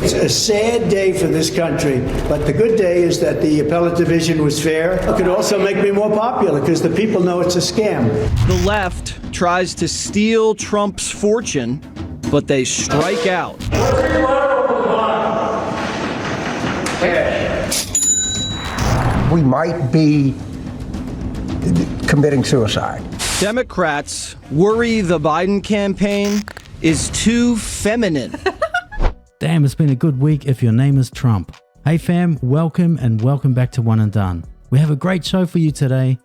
It's a sad day for this country, but the good day is that the appellate division was fair. It could also make me more popular because the people know it's a scam. The left tries to steal Trump's fortune, but they strike out. We might be committing suicide. Democrats worry the Biden campaign is too feminine. Damn, it's been a good week if your name is Trump. Hey fam, welcome and welcome back to One and Done. We have a great show for you today,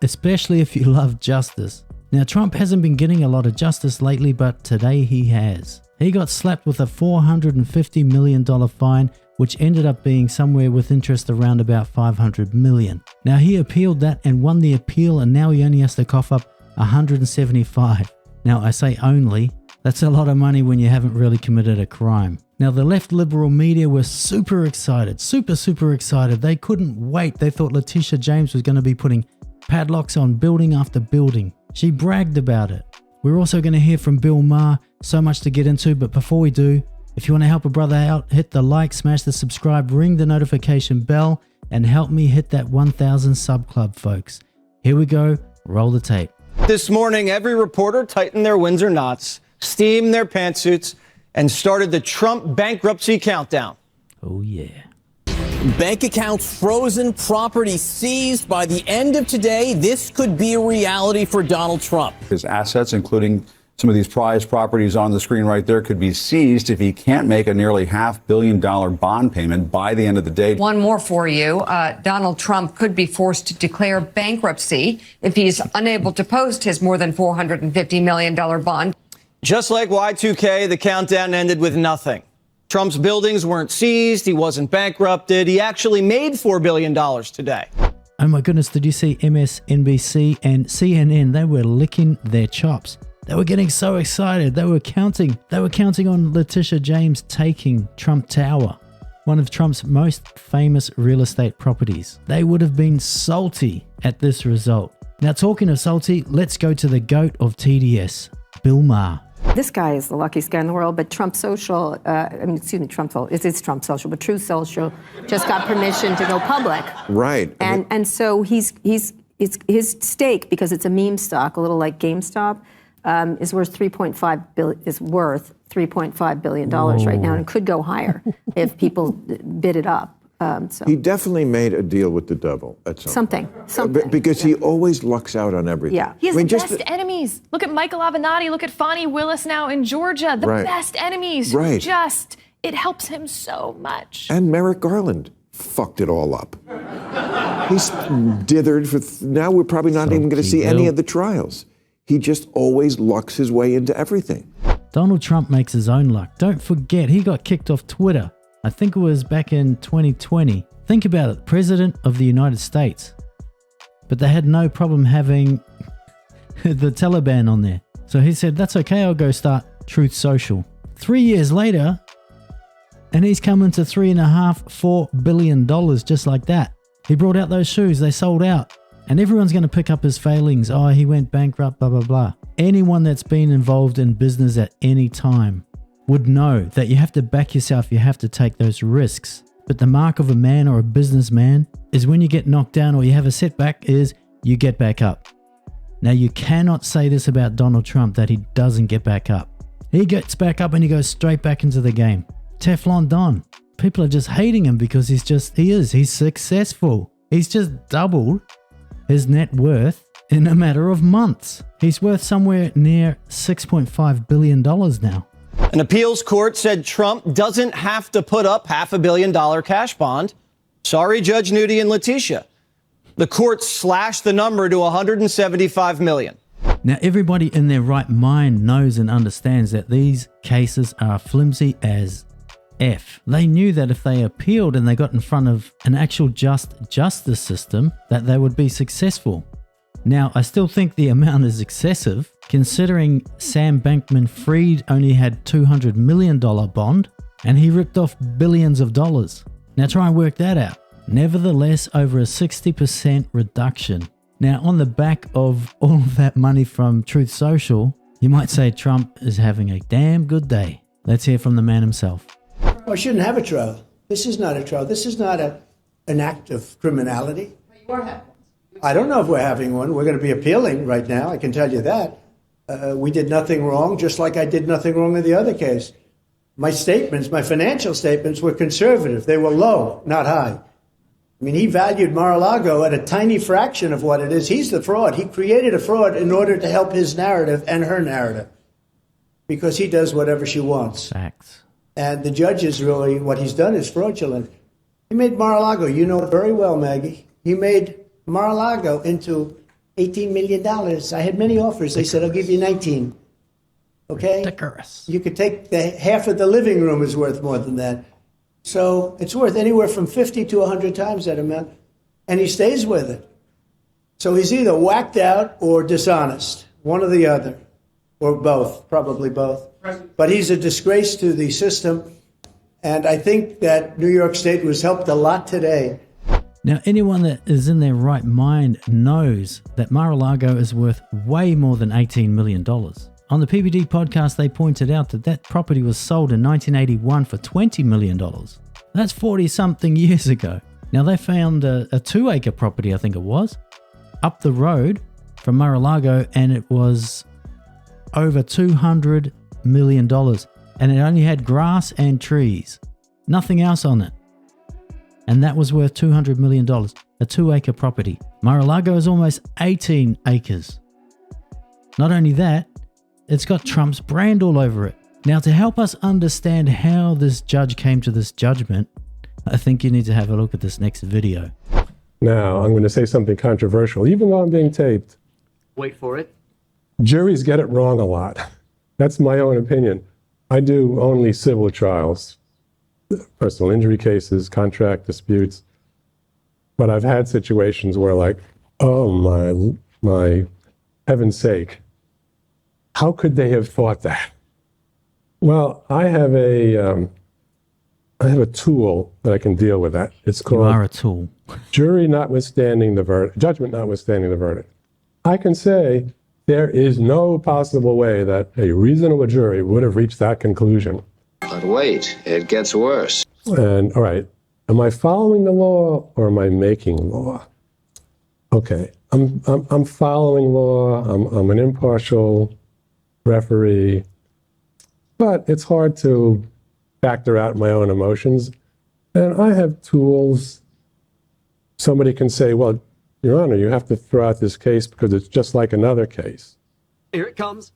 especially if you love justice. Now, Trump hasn't been getting a lot of justice lately, but today he has. He got slapped with a $450 million fine, which ended up being somewhere with interest around about $500 million. Now, he appealed that and won the appeal, and now he only has to cough up $175. Now, I say only. That's a lot of money when you haven't really committed a crime. Now, the left liberal media were super excited, super excited. They couldn't wait. They thought Letitia James was going to be putting padlocks on building after building. She bragged about it. We're also going to hear from Bill Maher. So much to get into, but before we do, if you want to help a brother out, hit the like, smash the subscribe, ring the notification bell, and help me hit that 1,000 sub club, folks. Here we go. Roll the tape. This morning, every reporter tightened their Windsor knots, steamed their pantsuits, and started the Trump bankruptcy countdown. Oh, yeah. Bank accounts frozen, property seized. By the end of today, this could be a reality for Donald Trump. His assets, including some of these prized properties on the screen right there, could be seized if he can't make a nearly $500 million bond payment by the end of the day. One more for you. Donald Trump could be forced to declare bankruptcy if he's unable to post his more than $450 million bond. Just like Y2K, the countdown ended with nothing. Trump's buildings weren't seized. He wasn't bankrupted. He actually made $4 billion today. Oh my goodness, did you see MSNBC and CNN? They were licking their chops. They were getting so excited. They were counting on Letitia James taking Trump Tower, one of Trump's most famous real estate properties. They would have been salty at this result. Now, talking of salty, let's go to the GOAT of TDS, Bill Maher. This guy is the luckiest guy in the world, but Trump Social, Trump Social, it's Trump Social, but Truth Social just got permission to go public. Right. And so his stake, because it's a meme stock, a little like GameStop, is worth $3.5 billion right now, and it could go higher if people bid it up. So he definitely made a deal with the devil at some something. Because he always lucks out on everything. Yeah. He has the best enemies. Look at Michael Avenatti. Look at Fani Willis now in Georgia. The best enemies. Right. It helps him so much. And Merrick Garland fucked it all up. He's dithered now we're probably not even going to see any of the trials. He just always lucks his way into everything. Donald Trump makes his own luck. Don't forget, he got kicked off Twitter. I think it was back in 2020. Think about it, President of the United States. But they had no problem having the Taliban on there. So he said, that's okay, I'll go start Truth Social. 3 years later, and he's coming to $4 billion just like that. He brought out those shoes, they sold out. And everyone's going to pick up his failings. Oh, he went bankrupt, blah, blah, blah. Anyone that's been involved in business at any time would know that you have to back yourself, you have to take those risks. But the mark of a man or a businessman is when you get knocked down or you have a setback is you get back up. Now, you cannot say this about Donald Trump, that he doesn't get back up. He gets back up and he goes straight back into the game. Teflon Don. People are just hating him because he's successful. He's just doubled his net worth in a matter of months. He's worth somewhere near $6.5 billion now. An appeals court said Trump doesn't have to put up $500 million cash bond. Sorry, Judge Nudi and Letitia. The court slashed the number to $175 million. Now, everybody in their right mind knows and understands that these cases are flimsy as F. They knew that if they appealed and they got in front of an actual justice system, that they would be successful. Now, I still think the amount is excessive, considering Sam Bankman-Fried only had $200 million bond, and he ripped off billions of dollars. Now try and work that out. Nevertheless, over a 60% reduction. Now, on the back of all of that money from Truth Social, you might say Trump is having a damn good day. Let's hear from the man himself. I shouldn't have a trial. This is not a trial. This is not an act of criminality. I don't know if we're having one. We're going to be appealing right now. I can tell you that. We did nothing wrong, just like I did nothing wrong in the other case. My statements, my financial statements were conservative. They were low, not high. I mean, he valued Mar-a-Lago at a tiny fraction of what it is. He's the fraud. He created a fraud in order to help his narrative and her narrative because he does whatever she wants. Facts. And the judge is really, what he's done is fraudulent. He made Mar-a-Lago, you know it very well, Maggie. He made Mar-a-Lago into $18 million. I had many offers. They said, I'll give you 19. Okay? Ridiculous. You could take half of the living room is worth more than that. So it's worth anywhere from 50 to 100 times that amount. And he stays with it. So he's either whacked out or dishonest, one or the other, or both, probably both. But he's a disgrace to the system. And I think that New York State was helped a lot today. Now, anyone that is in their right mind knows that Mar-a-Lago is worth way more than $18 million. On the PBD podcast, they pointed out that property was sold in 1981 for $20 million. That's 40-something years ago. Now, they found a 2-acre property, I think it was, up the road from Mar-a-Lago, and it was over $200 million. And it only had grass and trees, nothing else on it. And that was worth $200 million, a 2-acre property. Mar-a-Lago is almost 18 acres. Not only that, it's got Trump's brand all over it. Now, to help us understand how this judge came to this judgment, I think you need to have a look at this next video. Now, I'm going to say something controversial, even though I'm being taped. Wait for it. Juries get it wrong a lot. That's my own opinion. I do only civil trials, personal injury cases, contract disputes. But I've had situations where, like, oh my heaven's sake, how could they have thought that? Well, I have a tool that I can deal with that. It's called. You are a tool. Jury notwithstanding the verdict, judgment notwithstanding the verdict. I can say there is no possible way that a reasonable jury would have reached that conclusion. But wait, it gets worse. And all right, am I following the law or am I making law? Okay, I'm following law. I'm an impartial referee, but it's hard to factor out my own emotions. And I have tools. Somebody can say, well, Your Honor, you have to throw out this case because it's just like another case. Here it comes.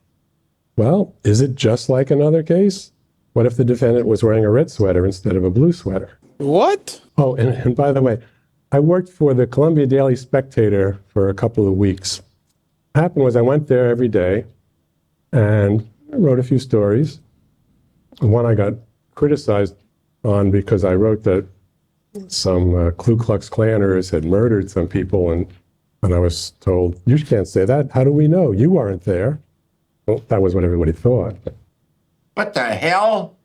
Well, is it just like another case? What if the defendant was wearing a red sweater instead of a blue sweater? What? Oh, and by the way, I worked for the Columbia Daily Spectator for a couple of weeks. What happened was I went there every day and I wrote a few stories. One I got criticized on because I wrote that some Ku Klux Klanners had murdered some people, and I was told, you can't say that. How do we know? You weren't there. Well, that was what everybody thought. What the hell?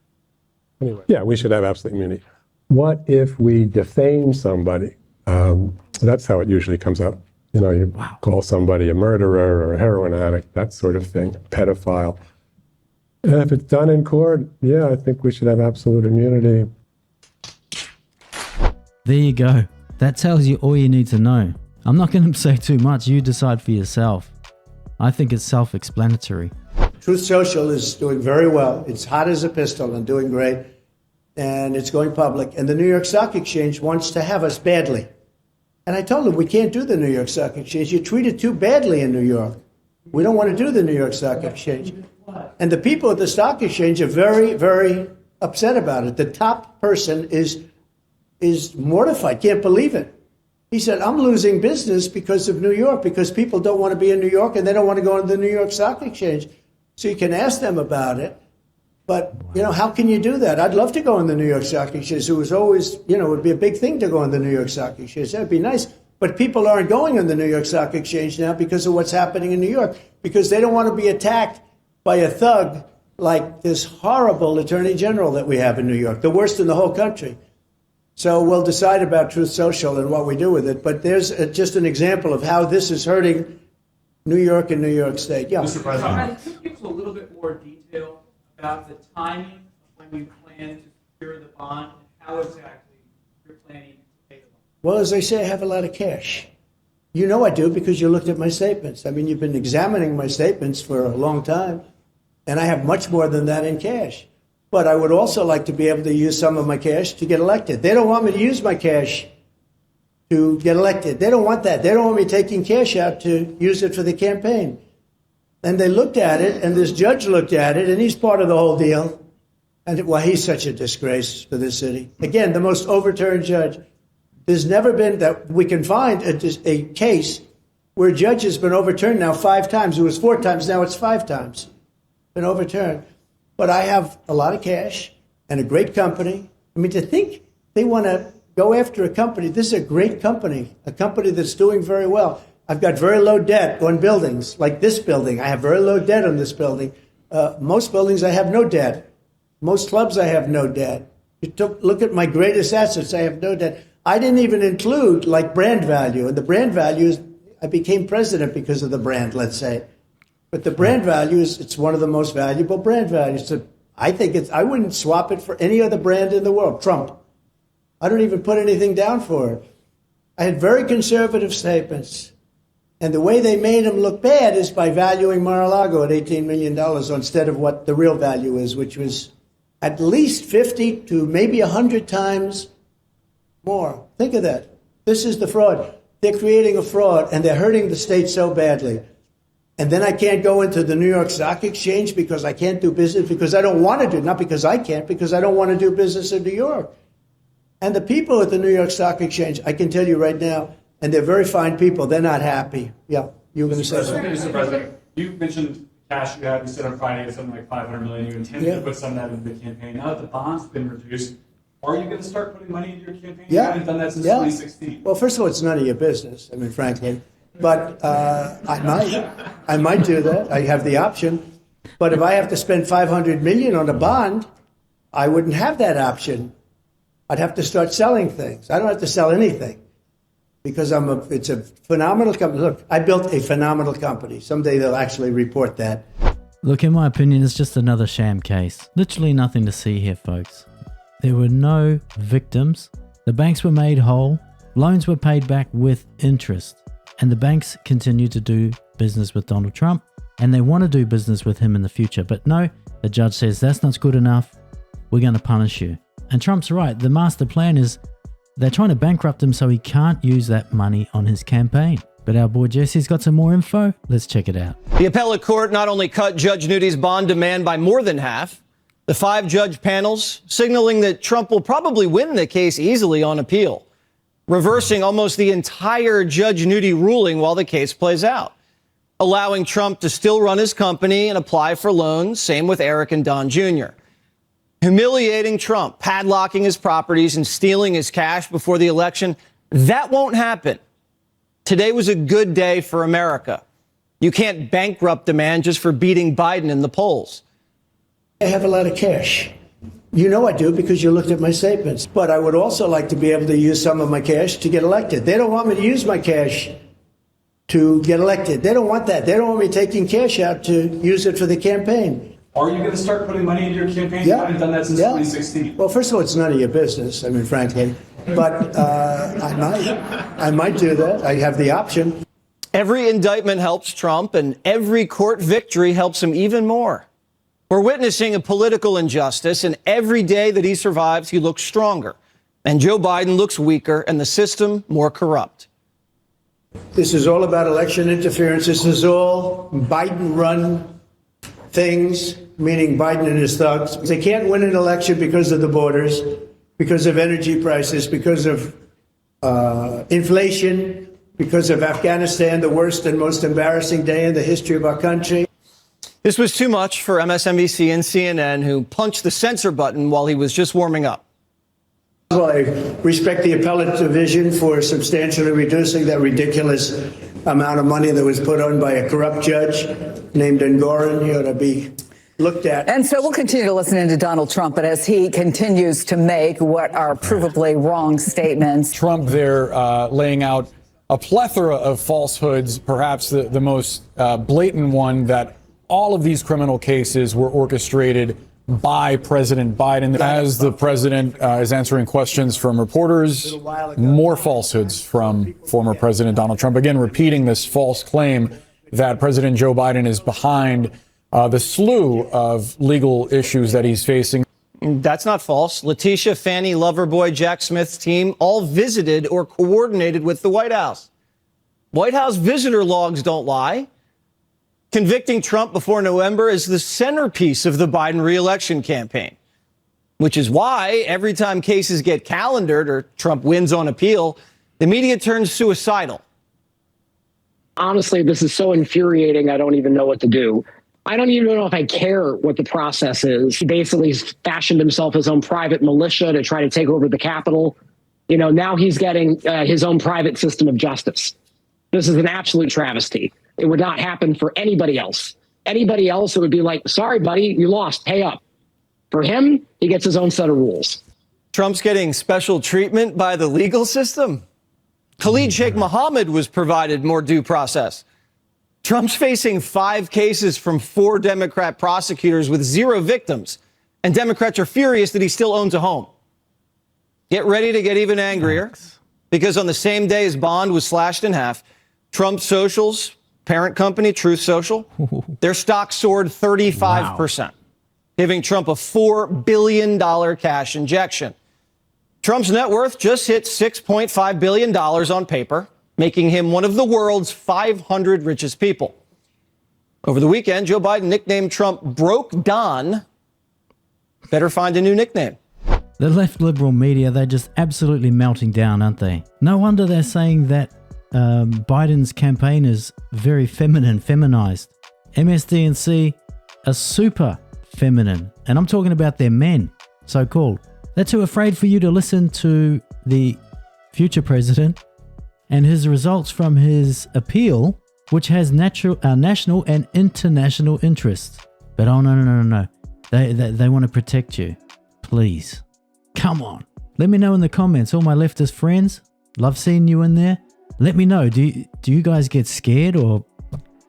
Anyway, yeah, we should have absolute immunity. What if we defame somebody? That's how it usually comes up. You know, you call somebody a murderer or a heroin addict, that sort of thing, pedophile. And if it's done in court, yeah, I think we should have absolute immunity. There you go. That tells you all you need to know. I'm not going to say too much. You decide for yourself. I think it's self-explanatory. Truth Social is doing very well. It's hot as a pistol and doing great. And it's going public. And the New York Stock Exchange wants to have us badly. And I told them, we can't do the New York Stock Exchange. You treat it too badly in New York. We don't want to do the New York Stock Exchange. And the people at the Stock Exchange are very, very upset about it. The top person is mortified, can't believe it. He said, I'm losing business because of New York, because people don't want to be in New York and they don't want to go on the New York Stock Exchange. So you can ask them about it. But, you know, how can you do that? I'd love to go on the New York Stock Exchange. It was always, you know, it would be a big thing to go on the New York Stock Exchange. That'd be nice. But people aren't going on the New York Stock Exchange now because of what's happening in New York, because they don't want to be attacked by a thug like this horrible attorney general that we have in New York, the worst in the whole country. So we'll decide about Truth Social and what we do with it. But there's just an example of how this is hurting New York and New York State. Yeah. Mr. President, could you give us a little bit more detail about the timing of when you plan secure the bond? How exactly you're planning to pay the bond? Well, as I say, I have a lot of cash. You know I do because you looked at my statements. I mean, you've been examining my statements for a long time, and I have much more than that in cash. But I would also like to be able to use some of my cash to get elected. They don't want me to use my cash to get elected. They don't want that. They don't want me taking cash out to use it for the campaign. And they looked at it, and this judge looked at it, and he's part of the whole deal. And, well, he's such a disgrace for this city. Again, the most overturned judge. There's never been that we can find a case where a judge has been overturned now 5 times. It was 4 times, now it's 5 times. Been overturned. But I have a lot of cash and a great company. I mean, to think they want to go after a company, this is a great company, a company that's doing very well. I've got very low debt on buildings, like this building. I have very low debt on this building. Most buildings I have no debt. Most clubs I have no debt. Look at my greatest assets, I have no debt. I didn't even include like brand value. And the brand value is, I became president because of the brand, let's say. But the brand value is, it's one of the most valuable brand values. So I think I wouldn't swap it for any other brand in the world. Trump. I don't even put anything down for it. I had very conservative statements. And the way they made him look bad is by valuing Mar-a-Lago at $18 million instead of what the real value is, which was at least 50 to maybe 100 times more. Think of that. This is the fraud. They're creating a fraud, and they're hurting the state so badly. And then I can't go into the New York Stock Exchange because I can't do business, because I don't want to do, not because I can't, because I don't want to do business in New York. And the people at the New York Stock Exchange, I can tell you right now, and they're very fine people, they're not happy. Yeah, you were going to say something? Mr. President, you mentioned cash you had. You said on Friday something like $500 million. You intended to put some of that into the campaign. Now that the bond's been reduced, are you going to start putting money into your campaign? Yeah. You haven't done that since 2016. Well, first of all, it's none of your business, I mean, frankly. But I might do that. I have the option. But if I have to spend $500 million on a bond, I wouldn't have that option. I'd have to start selling things. I don't have to sell anything because it's a phenomenal company. Look, I built a phenomenal company. Someday they'll actually report that. Look, in my opinion, it's just another sham case. Literally nothing to see here, folks. There were no victims. The banks were made whole. Loans were paid back with interest. And the banks continue to do business with Donald Trump. And they want to do business with him in the future. But no, the judge says that's not good enough. We're going to punish you. And Trump's right. The master plan is they're trying to bankrupt him so he can't use that money on his campaign. But our boy Jesse's got some more info. Let's check it out. The appellate court not only cut Judge Nudy's bond demand by more than half, the 5-judge panels signaling that Trump will probably win the case easily on appeal, reversing almost the entire Judge Nudy ruling while the case plays out, allowing Trump to still run his company and apply for loans. Same with Eric and Don Jr. Humiliating Trump, padlocking his properties and stealing his cash before the election. That won't happen. Today was a good day for America. You can't bankrupt a man just for beating Biden in the polls. I have a lot of cash. You know I do because you looked at my statements. But I would also like to be able to use some of my cash to get elected. They don't want me to use my cash to get elected. They don't want that. They don't want me taking cash out to use it for the campaign. Are you going to start putting money into your campaign? You haven't done that since 2016. Well, first of all, it's none of your business, I mean, frankly. But I might do that. I have the option. Every indictment helps Trump, and every court victory helps him even more. We're witnessing a political injustice, and every day that he survives, he looks stronger. And Joe Biden looks weaker, and the system more corrupt. This is all about election interference. This is all Biden-run things, meaning Biden and his thugs. They can't win an election because of the borders, because of energy prices, because of inflation, because of Afghanistan, the worst and most embarrassing day in the history of our country. This was too much for MSNBC and CNN, who punched the censor button while he was just warming up. Well, I respect the appellate division for substantially reducing that ridiculous amount of money that was put on by a corrupt judge named Engoron. He ought to be looked at. And so we'll continue to listen into Donald Trump, but as he continues to make what are provably wrong statements. Trump there laying out a plethora of falsehoods, perhaps the most blatant one, that all of these criminal cases were orchestrated by President Biden. As the president is answering questions from reporters, more falsehoods from former President Donald Trump, again repeating this false claim that President Joe Biden is behind the slew of legal issues that he's facing. That's not false. Letitia, Fannie, Loverboy, Jack Smith's team all visited or coordinated with the White House. White House visitor logs don't lie. Convicting Trump before November is the centerpiece of the Biden re-election campaign, which is why every time cases get calendared or Trump wins on appeal, the media turns suicidal. Honestly, this is so infuriating, I don't even know what to do. I don't even know if I care what the process is. He basically fashioned himself his own private militia to try to take over the Capitol. You know, now he's getting his own private system of justice. This is an absolute travesty. It would not happen for anybody else. Anybody else, it would be like, sorry, buddy, you lost, pay up. For him, he gets his own set of rules. Trump's getting special treatment by the legal system. Khalid Sheikh Mohammed was provided more due process. Trump's facing 5 cases from 4 Democrat prosecutors with 0 victims, and Democrats are furious that he still owns a home. Get ready to get even angrier, because on the same day his bond was slashed in half, Trump Social's parent company, Truth Social, their stock soared 35%, giving Trump a $4 billion cash injection. Trump's net worth just hit $6.5 billion on paper, making him one of the world's 500 richest people. Over the weekend, Joe Biden nicknamed Trump Broke Don. Better find a new nickname. The left liberal media, they're just absolutely melting down, aren't they? No wonder they're saying that Biden's campaign is very feminized. MSNBC are super feminine. And I'm talking about their men, so-called. They're too afraid for you to listen to the future president and his results from his appeal, which has national and international interests. But oh, no. They want to protect you. Please. Come on. Let me know in the comments, all my leftist friends. Love seeing you in there. Let me know, do you guys get scared, or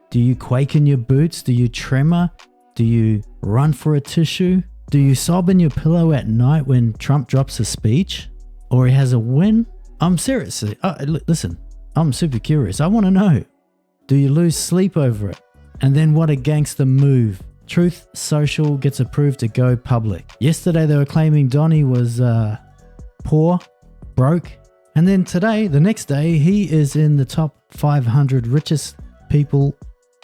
do you quake in your boots? Do you tremor? Do you run for a tissue? Do you sob in your pillow at night when Trump drops a speech or he has a win? I'm seriously, listen, I'm super curious. I want to know. Do you lose sleep over it? And then what a gangster move. Truth Social gets approved to go public. Yesterday they were claiming Donnie was poor, broke. And then today, the next day, he is in the top 500 richest people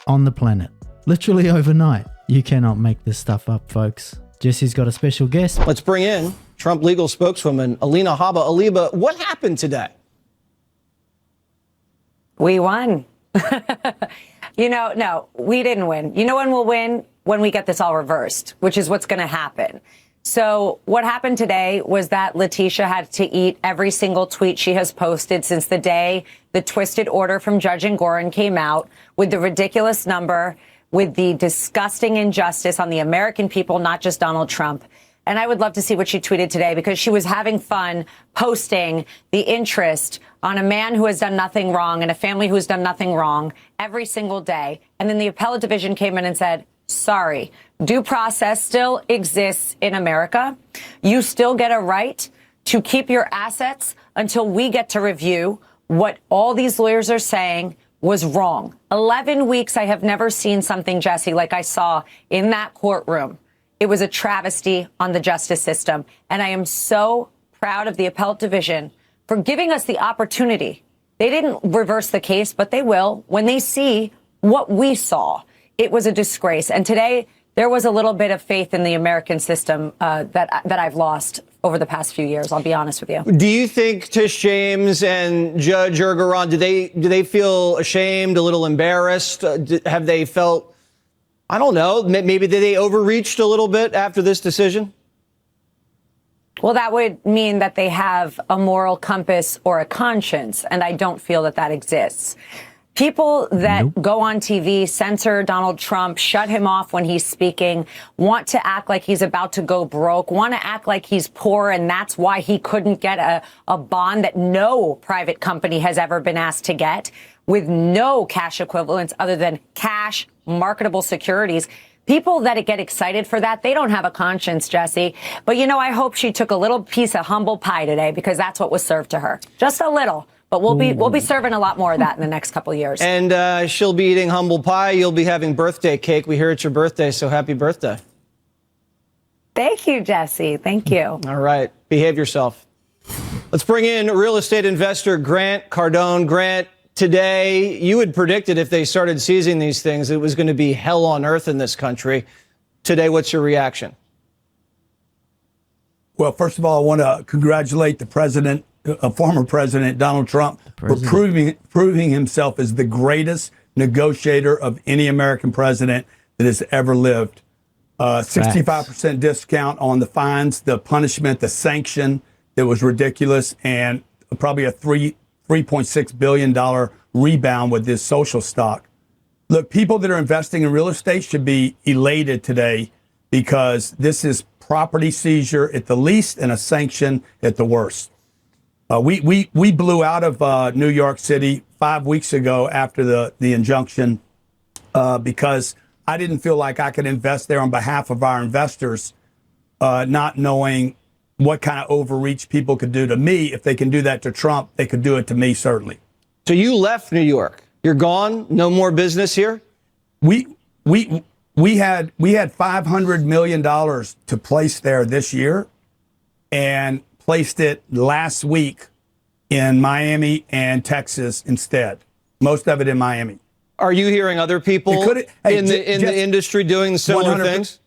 on the planet. Literally overnight. You cannot make this stuff up, folks. Jesse's got a special guest. Let's bring in Trump legal spokeswoman Alina Habba. Alina, what happened today? We won. No, we didn't win. You know when we'll win? When we get this all reversed, which is what's going to happen. So what happened today was that Letitia had to eat every single tweet she has posted since the day the twisted order from Judge Engoron came out, with the ridiculous number, with the disgusting injustice on the American people, not just Donald Trump. And I would love to see what she tweeted today, because she was having fun posting the interest on a man who has done nothing wrong and a family who has done nothing wrong every single day. And then the appellate division came in and said, sorry, due process still exists in America. You still get a right to keep your assets until we get to review what all these lawyers are saying was wrong. 11 weeks, I have never seen something, Jesse, like I saw in that courtroom. It was a travesty on the justice system. And I am so proud of the appellate division for giving us the opportunity. They didn't reverse the case, but they will when they see what we saw. It was a disgrace. And today, there was a little bit of faith in the American system that I've lost over the past few years. I'll be honest with you. Do you think Tish James and Judge Engoron, do they feel ashamed, a little embarrassed? Have they felt, I don't know, maybe they overreached a little bit after this decision? Well, that would mean that they have a moral compass or a conscience, and I don't feel that exists. People that go on TV, censor Donald Trump, shut him off when he's speaking, want to act like he's about to go broke, want to act like he's poor, and that's why he couldn't get a bond that no private company has ever been asked to get, with no cash equivalents other than cash, marketable securities. People that get excited for that, they don't have a conscience, Jesse. But, you know, I hope she took a little piece of humble pie today because that's what was served to her. Just a little. But we'll be serving a lot more of that in the next couple of years. And she'll be eating humble pie. You'll be having birthday cake. We hear it's your birthday, so happy birthday. Thank you, Jesse. Thank you. All right. Behave yourself. Let's bring in real estate investor Grant Cardone. Grant, today, you had predicted if they started seizing these things, it was going to be hell on earth in this country. Today, what's your reaction? Well, first of all, I want to congratulate the president, former president Donald Trump, for proving himself as the greatest negotiator of any American president that has ever lived. 65% discount on the fines, the punishment, the sanction that was ridiculous, and probably a $3.6 billion rebound with this social stock. Look, people that are investing in real estate should be elated today because this is property seizure at the least and a sanction at the worst. We blew out of New York City 5 weeks ago after the injunction because I didn't feel like I could invest there on behalf of our investors, not knowing what kind of overreach people could do to me. If they can do that to Trump, they could do it to me, certainly. So you left New York. You're gone? No more business here? We had $500 million to place there this year and placed it last week in Miami and Texas instead. Most of it in Miami. Are you hearing other people in the industry doing similar things?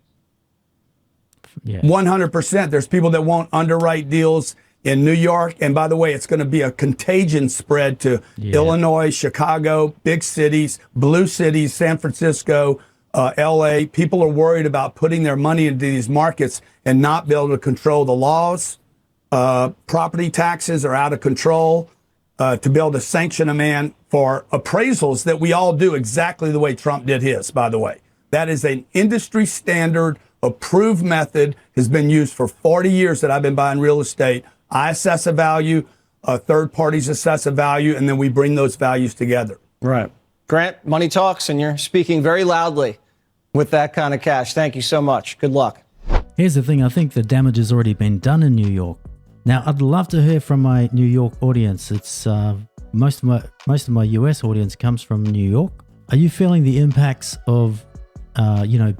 Yeah. 100%. There's people that won't underwrite deals in New York. And by the way, it's going to be a contagion spread to Illinois, Chicago, big cities, blue cities, San Francisco, LA. People are worried about putting their money into these markets and not be able to control the laws. Property taxes are out of control. To be able to sanction a man for appraisals that we all do exactly the way Trump did his, by the way. That is an industry standard, approved method, has been used for 40 years that I've been buying real estate. I assess a value, third parties assess a value, and then we bring those values together. Right. Grant, money talks, and you're speaking very loudly with that kind of cash. Thank you so much. Good luck. Here's the thing. I think the damage has already been done in New York. Now, I'd love to hear from my New York audience. It's most of my US audience comes from New York. Are you feeling the impacts of,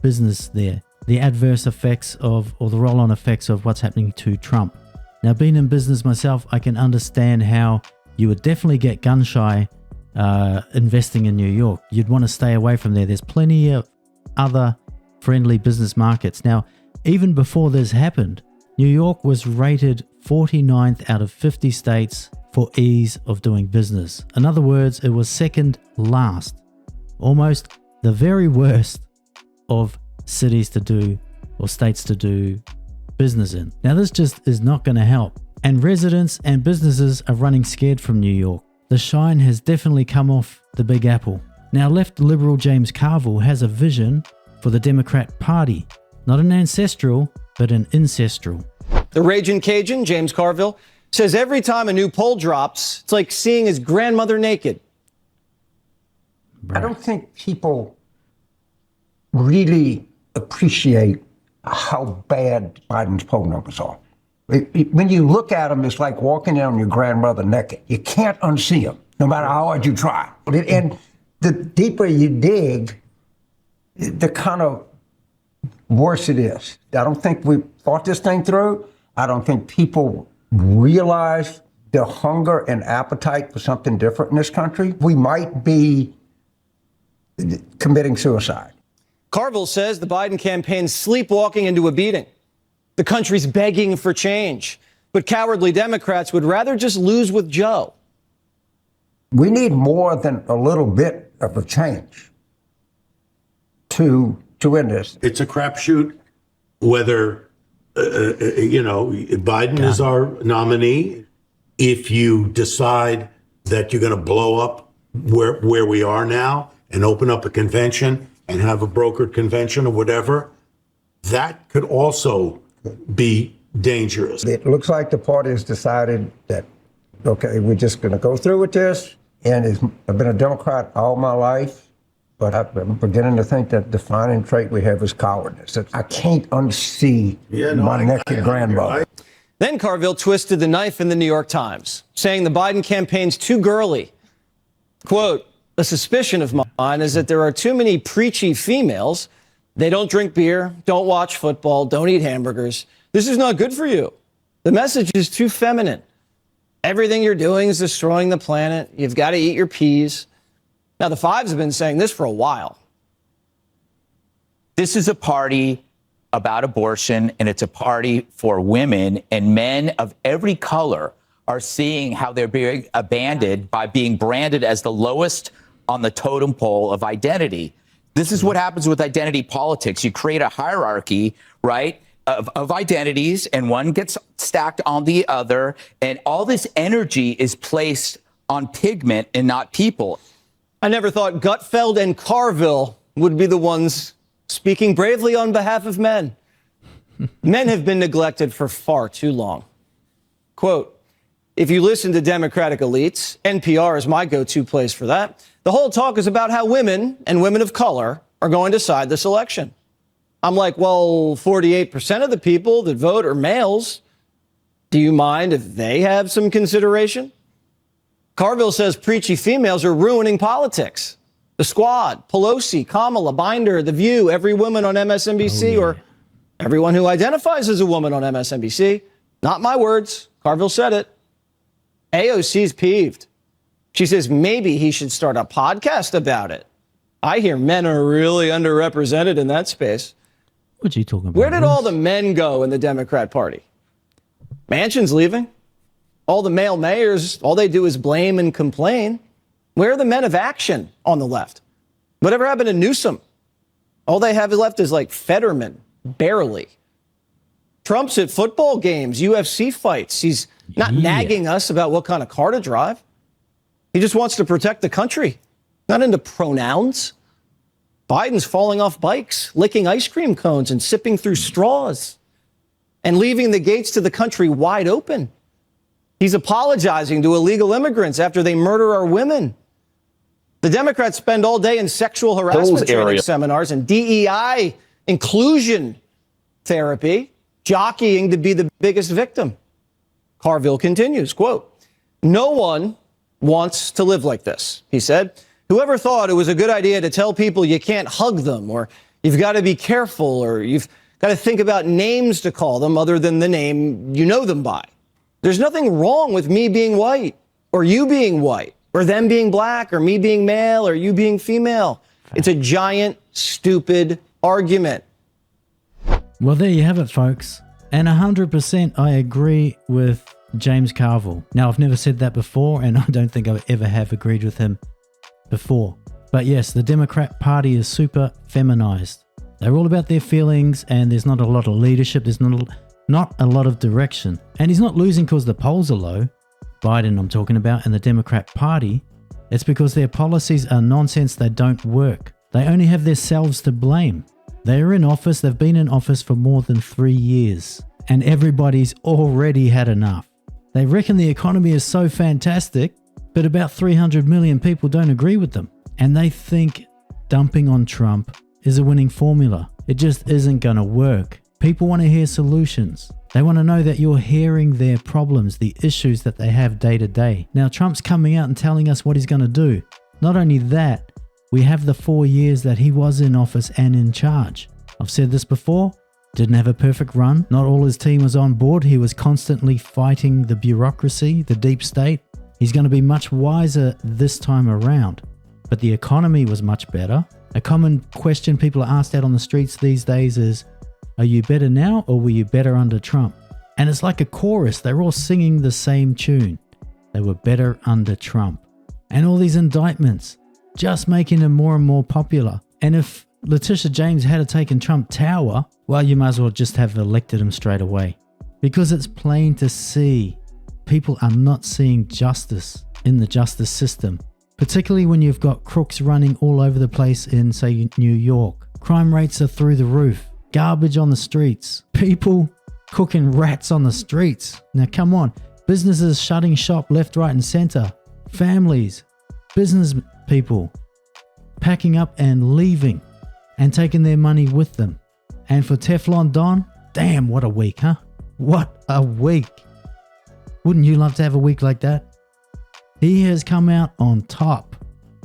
business there? The adverse effects of, or the roll-on effects of what's happening to Trump? Now, being in business myself, I can understand how you would definitely get gun-shy investing in New York. You'd want to stay away from there. There's plenty of other friendly business markets. Now, even before this happened, New York was rated 49th out of 50 states for ease of doing business. In other words, it was second last, almost the very worst of cities to do or states to do business in. Now, this just is not going to help. And residents and businesses are running scared from New York. The shine has definitely come off the Big Apple. Now, left liberal James Carville has a vision for the Democrat Party. Not an ancestral, but an incestral. The Raging Cajun, James Carville, says every time a new poll drops, it's like seeing his grandmother naked. I don't think people really appreciate how bad Biden's poll numbers are. When you look at them, it's like walking down your grandmother naked. You can't unsee them, no matter how hard you try. And the deeper you dig, the kind of worse it is. I don't think we thought this thing through. I don't think people realize the hunger and appetite for something different in this country. We might be committing suicide. Carville says the Biden campaign's sleepwalking into a beating. The country's begging for change, but cowardly Democrats would rather just lose with Joe. We need more than a little bit of a change to end this. It's a crapshoot whether, Biden is our nominee. If you decide that you're going to blow up where we are now and open up a convention and have a brokered convention or whatever, that could also be dangerous. It looks like the party has decided that, okay, we're just going to go through with this. And I've been a Democrat all my life. But I'm beginning to think that the defining trait we have is cowardice. I can't unsee my naked grandmother. Then Carville twisted the knife in the New York Times, saying the Biden campaign's too girly. Quote, "A suspicion of mine is that there are too many preachy females. They don't drink beer, don't watch football, don't eat hamburgers. This is not good for you. The message is too feminine. Everything you're doing is destroying the planet. You've got to eat your peas." Now, the Fives have been saying this for a while. This is a party about abortion, and it's a party for women, and men of every color are seeing how they're being abandoned by being branded as the lowest on the totem pole of identity. This is what happens with identity politics. You create a hierarchy, right, of identities, and one gets stacked on the other, and all this energy is placed on pigment and not people. I never thought Gutfeld and Carville would be the ones speaking bravely on behalf of men. Men have been neglected for far too long. Quote, "If you listen to Democratic elites, NPR is my go-to place for that, the whole talk is about how women and women of color are going to decide this election." I'm like, well, 48% of the people that vote are males. Do you mind if they have some consideration? Carville says preachy females are ruining politics. The Squad, Pelosi, Kamala, Binder, The View, every woman on MSNBC, or everyone who identifies as a woman on MSNBC. Not my words. Carville said it. AOC's peeved. She says maybe he should start a podcast about it. I hear men are really underrepresented in that space. What are you talking about? Where did all the men go in the Democrat Party? Manchin's leaving. All the male mayors, all they do is blame and complain. Where are the men of action on the left? Whatever happened to Newsom? All they have left is like Fetterman, barely. Trump's at football games, UFC fights. He's not nagging us about what kind of car to drive. He just wants to protect the country, not into pronouns. Biden's falling off bikes, licking ice cream cones and sipping through straws, and leaving the gates to the country wide open. He's apologizing to illegal immigrants after they murder our women. The Democrats spend all day in sexual harassment training seminars and DEI inclusion therapy, jockeying to be the biggest victim. Carville continues, quote, "No one wants to live like this," he said. "Whoever thought it was a good idea to tell people you can't hug them, or you've got to be careful, or you've got to think about names to call them other than the name you know them by. There's nothing wrong with me being white, or you being white, or them being black, or me being male, or you being female. It's a giant, stupid argument." Well, there you have it, folks. And 100% I agree with James Carville. Now, I've never said that before, and I don't think I ever have agreed with him before. But yes, the Democrat Party is super feminized. They're all about their feelings, and there's not a lot of leadership. There's not a lot of direction. And he's not losing because the polls are low. Biden, I'm talking about, and the Democrat Party. It's because their policies are nonsense. They don't work. They only have themselves to blame. They are in office. They've been in office for more than 3 years, and everybody's already had enough. They reckon the economy is so fantastic, but about 300 million people don't agree with them. And they think dumping on Trump is a winning formula. It just isn't going to work. People want to hear solutions. They want to know that you're hearing their problems, the issues that they have day to day. Now, Trump's coming out and telling us what he's going to do. Not only that, we have the 4 years that he was in office and in charge. I've said this before, didn't have a perfect run. Not all his team was on board. He was constantly fighting the bureaucracy, the deep state. He's going to be much wiser this time around. But the economy was much better. A common question people are asked out on the streets these days is, are you better now or were you better under Trump? And it's like a chorus. They're all singing the same tune. They were better under Trump. And all these indictments, just making him more and more popular. And if Letitia James had taken Trump Tower, well, you might as well just have elected him straight away. Because it's plain to see people are not seeing justice in the justice system. Particularly when you've got crooks running all over the place in, say, New York. Crime rates are through the roof. Garbage on the streets. People cooking rats on the streets. Now, come on. Businesses shutting shop left, right, and center. Families. Business people. packing up and leaving and taking their money with them. And for Teflon Don, damn, what a week, huh? What a week. Wouldn't you love to have a week like that? He has come out on top.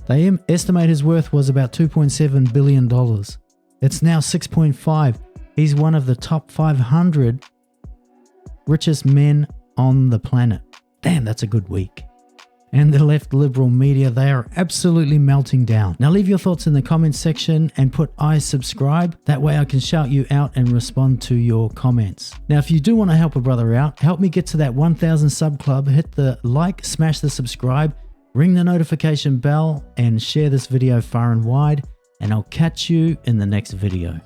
They estimate his worth was about $2.7 billion. It's now 6.5. He's one of the top 500 richest men on the planet. Damn, that's a good week. And the left liberal media, they are absolutely melting down. Now leave your thoughts in the comments section and put I subscribe. That way I can shout you out and respond to your comments. Now if you do want to help a brother out, help me get to that 1,000 sub club. Hit the like, smash the subscribe, ring the notification bell, and share this video far and wide. And I'll catch you in the next video.